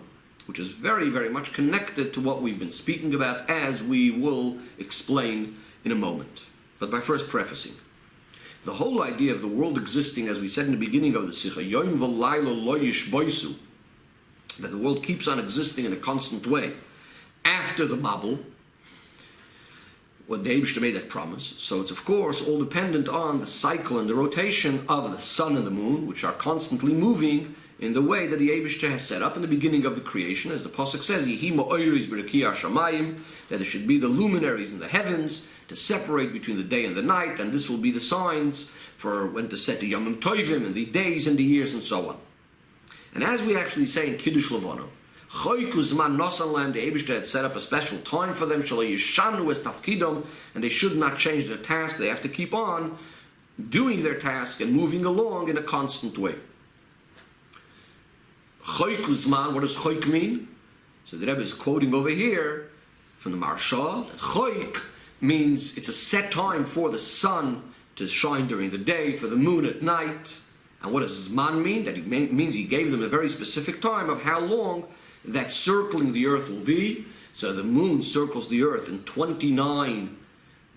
which is very, very much connected to what we've been speaking about, as we will explain in a moment. But by first prefacing, the whole idea of the world existing, as we said in the beginning of the Sikha, Yom v'layla lo yishboisu, that the world keeps on existing in a constant way after the Mabul, when the Eibishter made that promise. So it's of course all dependent on the cycle and the rotation of the sun and the moon, which are constantly moving in the way that the Eibishter has set up in the beginning of the creation. As the Pasuk says, Yehi ma'oris b'rekiyah shamayim, that there should be the luminaries in the heavens to separate between the day and the night, and this will be the signs for when to set the Yomim Tovim and the days and the years and so on. And as we actually say in Kiddush Levana, the Eibishter had set up a special time for them, and they should not change their task. They have to keep on doing their task and moving along in a constant way. What does Choik mean? So the Rebbe is quoting over here from the Maharsha that Choik means it's a set time for the sun to shine during the day, for the moon at night. And what does Zman mean? That it means he gave them a very specific time of how long that circling the earth will be. So the moon circles the earth in 29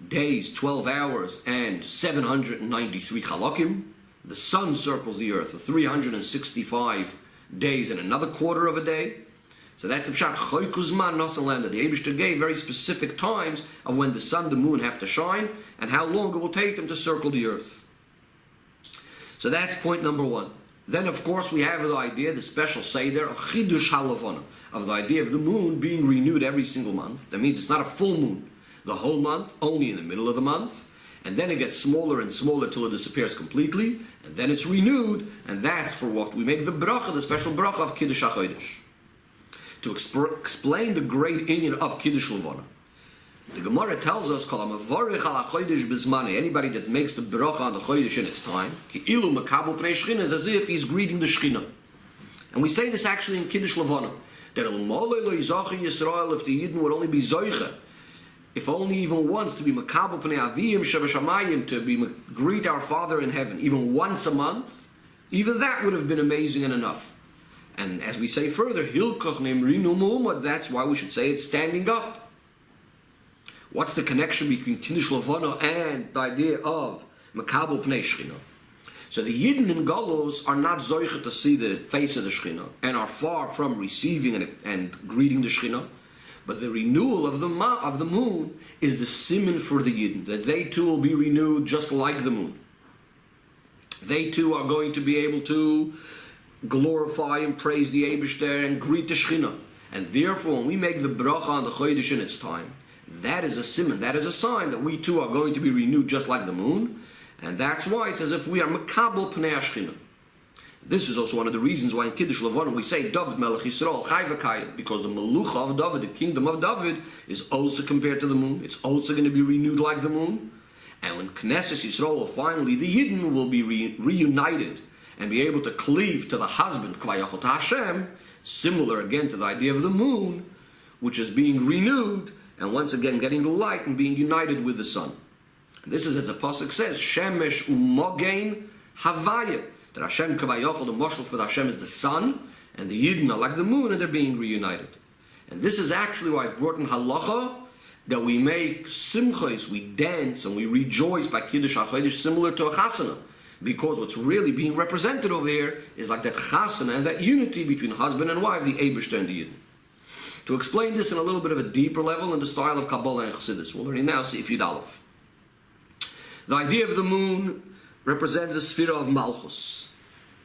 days, 12 hours, and 793 chalakim. The sun circles the earth for 365 days and another quarter of a day. So that's the pshat. Choykuzman nasalam, that the Eibishter gave very specific times of when the sun, the moon have to shine, and how long it will take them to circle the earth. So that's point number one. Then, of course, we have the idea, the special seder, chidush halavana, of the idea of the moon being renewed every single month. That means it's not a full moon the whole month, only in the middle of the month, and then it gets smaller and smaller till it disappears completely, and then it's renewed, and that's for what we make the bracha, the special bracha of Kiddush HaChodesh. To explain the great inyan of Kiddush Levana, the Gemara tells us, anybody that makes the bracha on the Chodesh in its time, is as if he's greeting the Shechina. And we say this actually in Kiddush Levana, that if the Yidden would only be Zoiche, if only even once, to be Makabel Pnei Aviyim Shebashamayim, to be greet our Father in heaven, even once a month, even that would have been amazing and enough. And as we say further, Hilkach Nemrinu Muhammad, that's why we should say it's standing up. What's the connection between Kiddush Levana and the idea of Makabel Pnei Shechina? So the Yidden in Galus are not zoiche to see the face of the Shechina, and are far from receiving and greeting the Shechina. But the renewal of the moon is the siman for the Yidden, that they too will be renewed just like the moon. They too are going to be able to glorify and praise the Eibishter and greet the Shechina. And therefore, when we make the bracha on the Chodesh in its time, that is a siman, that is a sign that we too are going to be renewed just like the moon. And that's why it's as if we are Makabel Pnei Shechina. This is also one of the reasons why in Kiddush Levana we say David Melech Yisrael Chai V'Kayim, because the Melucha of David, the kingdom of David, is also compared to the moon. It's also going to be renewed like the moon. And when Knesset Yisrael, finally the Yidden will be reunited and be able to cleave to the husband, Kvayachot Hashem, similar again to the idea of the moon, which is being renewed, and once again getting the light and being united with the sun. And this is as the Pasuk says, Shemesh Umogein Havaya, that Hashem Kavayachol, the Moshel for the Hashem is the sun, and the Yidden are like the moon, and they're being reunited. And this is actually why it's brought in Halacha, that we make simchos, we dance and we rejoice by Kiddush HaChodesh, similar to a chasana, because what's really being represented over here is like that chasana and that unity between husband and wife, the Eibishter and the Yidden. To explain this in a little bit of a deeper level in the style of Kabbalah and Chassidus, we'll learn now see if Yud Aleph. The idea of the moon represents the sphere of Malchus,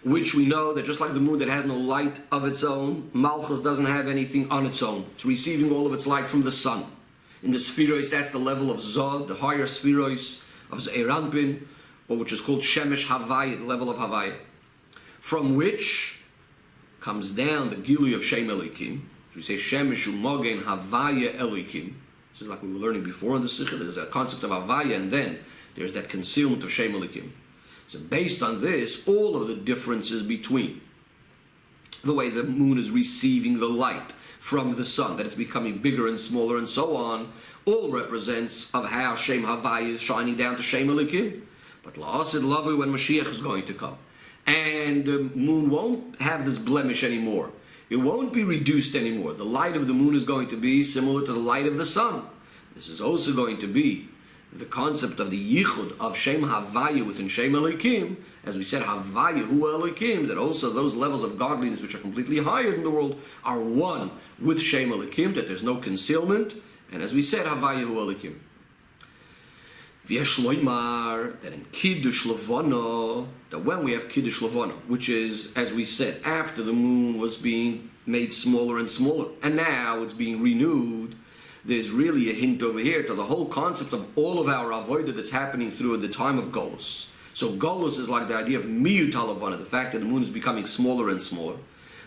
which we know that just like the moon that has no light of its own, Malchus doesn't have anything on its own. It's receiving all of its light from the sun. In the spherois, that's the level of Zod, the higher spherois of Ze'eranpin, or which is called Shemesh Havaya, the level of Havaya, from which comes down the Gilui of Shem Elikim. We say Shemesh Umogen Havaya Elikim. This is like we were learning before in the Sikha. There's a concept of Havaya, and then there's that concealment of Shem Elikim. So based on this, all of the differences between the way the moon is receiving the light from the sun, that it's becoming bigger and smaller and so on, all represents of how Shem Havaya is shining down to Shem Elikim. But la'asid lavu, when Mashiach is going to come. And the moon won't have this blemish anymore. It won't be reduced anymore. The light of the moon is going to be similar to the light of the sun. This is also going to be the concept of the yichud of Shem Havaya within Shem Elokim. As we said, Havaya Hu Elokim, that also those levels of godliness which are completely higher in the world are one with Shem Elokim, that there's no concealment. And as we said, Havaya Hu Elokim. V'yeshloimar, that in Kiddush Levana, that when we have Kiddush Levana, which is, as we said, after the moon was being made smaller and smaller, and now it's being renewed, there's really a hint over here to the whole concept of all of our avodah that's happening through the time of Golus. So Golus is like the idea of Miyut HaLevana, the fact that the moon is becoming smaller and smaller.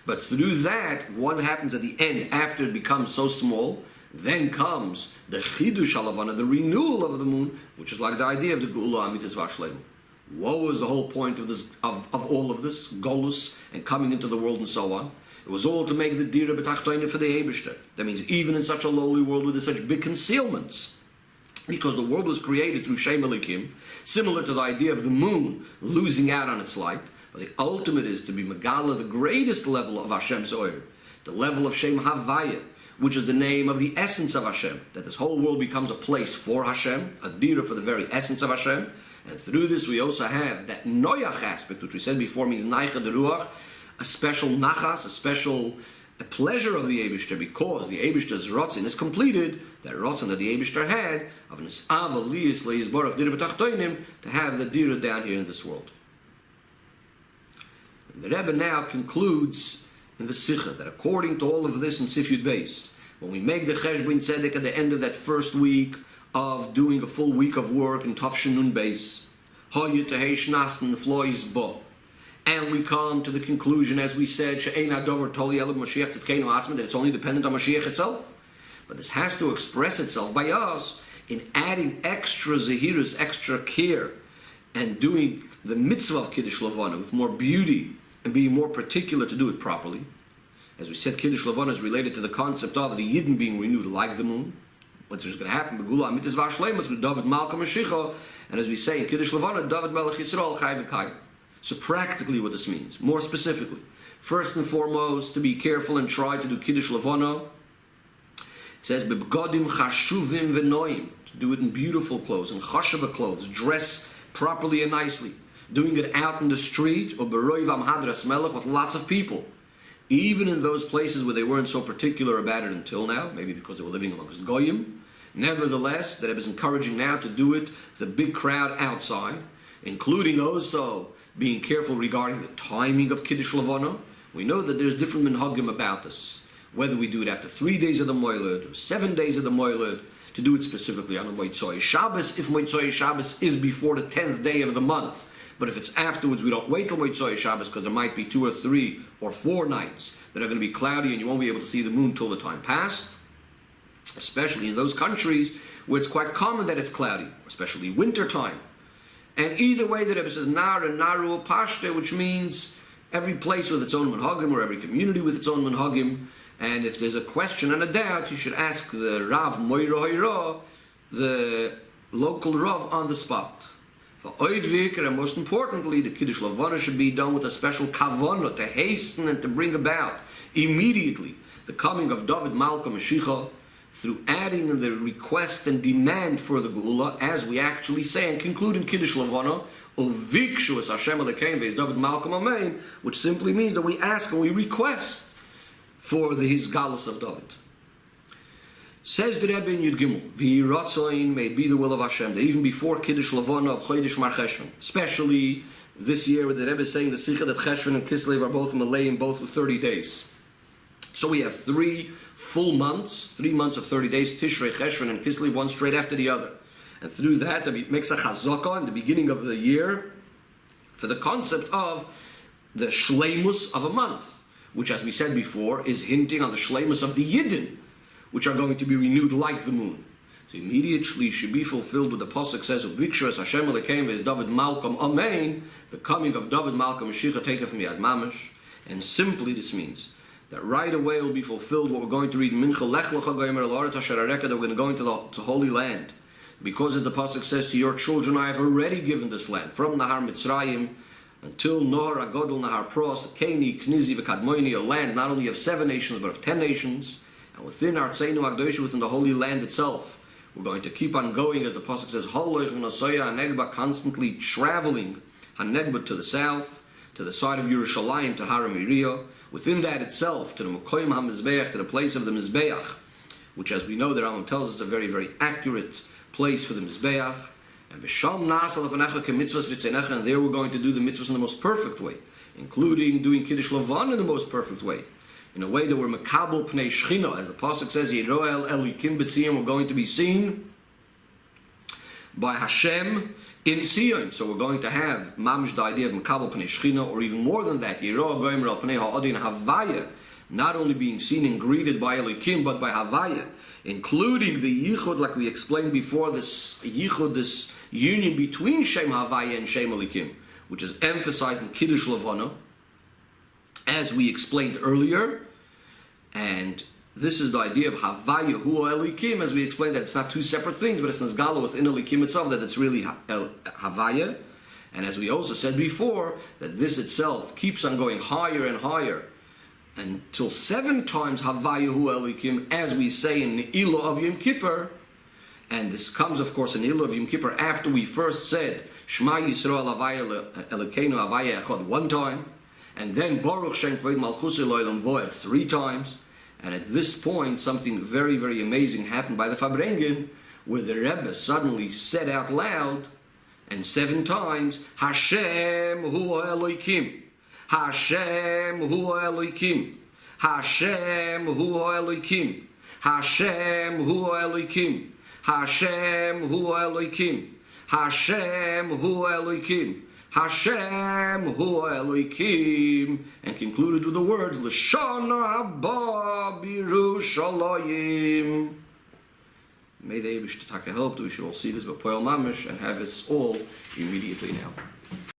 But through that, what happens at the end, after it becomes so small, then comes the Chidush HaLevana, the renewal of the moon, which is like the idea of the Geula Amitis Vashlem. What was the whole point of this, of all of this, Golus, and coming into the world and so on? It was all to make the Dira B'tachtoine for the Eibishter. That means even in such a lowly world with such big concealments, because the world was created through Shem Elikim, similar to the idea of the moon losing out on its light, but the ultimate is to be Megala, the greatest level of Hashem's oil, the level of Shem Havaya, which is the name of the essence of Hashem, that this whole world becomes a place for Hashem, a Dira for the very essence of Hashem, and through this we also have that Noach aspect, which we said before means Naicha de Ruach, a special nachas, a special pleasure of the Eibishter, because the Eibishter's rotzin is completed, that rotzin that the Eibishter had, of an Is'ava Liyis Le'is Baruch Dira B'tachtoinim, to have the Dira down here in this world. And the Rebbe now concludes in the Sikha that according to all of this in Sif Yud Beis, when we make the Cheshbon Tzedek at the end of that first week of doing a full week of work in Tafshin Nun Beis, Hoyut Tehei Shnas and the Flois Bo, and we come to the conclusion, as we said, She'ein Adover Toli Elub Mashiach Tzidkeinu Atzma, that it's only dependent on Mashiach itself. But this has to express itself by us in adding extra Zehiras, extra care, and doing the mitzvah of Kiddush Levana with more beauty and being more particular to do it properly. As we said, Kiddush Levana is related to the concept of the Yidden being renewed like the moon. What's going to happen? Begula Amitis Vashleimus with David Malchus Mashiach, and as we say in Kiddush Levana, David Melech Yisrael Chai V'Kai. So practically what this means, more specifically, first and foremost, to be careful and try to do Kiddush Levana. It says, B'bgodim chashuvim v'noim, to do it in beautiful clothes, in chashava clothes, dress properly and nicely. Doing it out in the street, or b'roiv amhadras melech, with lots of people. Even in those places where they weren't so particular about it until now, maybe because they were living amongst Goyim. Nevertheless, the Rebbe is encouraging now to do it, the big crowd outside, including also being careful regarding the timing of Kiddush Levana. We know that there's different minhagim about this. Whether we do it after 3 days of the Moiled or 7 days of the Moiled, to do it specifically on a Moitzoi Shabbos, if Moitzoi Shabbos is before the 10th day of the month. But if it's afterwards, we don't wait till Moitzoi Shabbos, because there might be 2 or 3 or 4 nights that are going to be cloudy and you won't be able to see the moon till the time passed. Especially in those countries where it's quite common that it's cloudy, especially winter time. And either way, the Rebbe says Nar and Naru Pashte, which means every place with its own manhagim, or every community with its own manhagim. And if there's a question and a doubt, you should ask the Rav Moira Hoira, the local Rav, on the spot. For Oidvik, and most importantly, the Kiddush Levana should be done with a special kavanah to hasten and to bring about immediately the coming of David Malchus Mashiach, through adding in the request and demand for the Geula, as we actually say and conclude in Kiddush Levana, Uvikshu es Hashem Elokeim ve'es David Malchus Amen, which simply means that we ask and we request for his galus of David. Says the Rebbe in Yud Gimel, V'hi Ratzoin, may it be the will of Hashem, that even before Kiddush Levana of Chodesh Mar Cheshvan, especially this year where the Rebbe is saying the Sikha that Cheshvan and Kislev are both Malayim, both with 30 days. So we have 3 full months, 3 months of 30 days, Tishrei, Cheshvan, and Kislev, one straight after the other. And through that, it makes a chazaka in the beginning of the year for the concept of the shleimus of a month, which, as we said before, is hinting on the shleimus of the Yidden, which are going to be renewed like the moon. So immediately should be fulfilled with the pasuk says, "Uvikshus Hashem Elokeim is David Malchus Amen," the coming of David Malchus Mashiach taken from Yad Mamash, and simply this means that right away will be fulfilled what we're going to read in Mincha Lech Lecha Goymer El Aretz Asher Areka, that we're going to go into the Holy Land. because as the pasuk says, to your children I have already given this land, from Nahar Mitzrayim until Nor Agodol Nahar Pros, Keni, Knizi, V'Kadmoini, a land not only of 7 nations but of 10 nations, and within Artseinu Agdosha, within the Holy Land itself. We're going to keep on going, as the pasuk says, Holoch v'Nasoya Hanegba, constantly traveling Hanegba to the south, to the side of Yerushalayim, to Har Miriah. Within that itself, to the Mokoyim HaMizbeach, to the place of the Mizbeach, which, as we know, the Rambam tells us, is a very, very accurate place for the Mizbeach. And there we're going to do the mitzvahs in the most perfect way, including doing Kiddush Lavan in the most perfect way, in a way that we're Mekabel Pnei Shechina, as the pasuk says, Yeroel Elikim B'Tzion, we're going to be seen by Hashem in Tzion. So we're going to have mamish the idea of Mekabel Pnei Shechina, or even more than that, Yeroel Goyim Rel Pnei Ha'odin Havaya, not only being seen and greeted by Elikim, but by Havaya, including the Yichud, like we explained before, this Yichud, this union between Shem Havaya and Shem Elikim, which is emphasized in Kiddush Levana, as we explained earlier. And this is the idea of Havaya Hu Elikim, as we explained, that it's not two separate things, but it's Nazgala within Elikim itself, that it's really Havaya. And as we also said before, that this itself keeps on going higher and higher, until 7 times Havaya Hu Elikim, as we say in the Ilah of Yom Kippur. And this comes, of course, in the Ilah of Yom Kippur after we first said Shema Yisrael Havaya Elokeinu Havaya Echad 1 time, and then Baruch Shem Dvar Malchus Elolam Voed 3 times. And at this point, something very, very amazing happened by the Farbrengen, where the Rebbe suddenly said out loud, and 7 times, Hashem Hu Elokim, Hashem Hu Elokim, Hashem Hu Elokim, Hashem Hu Elokim, Hashem Hu Elokim, Hashem Hu Elokim, Hashem Hu Elokim, and concluded with the words L'shana haba b'Yerushalayim. May the Eibush to help that we should all see this, but Poel Mamish, and have us all immediately now.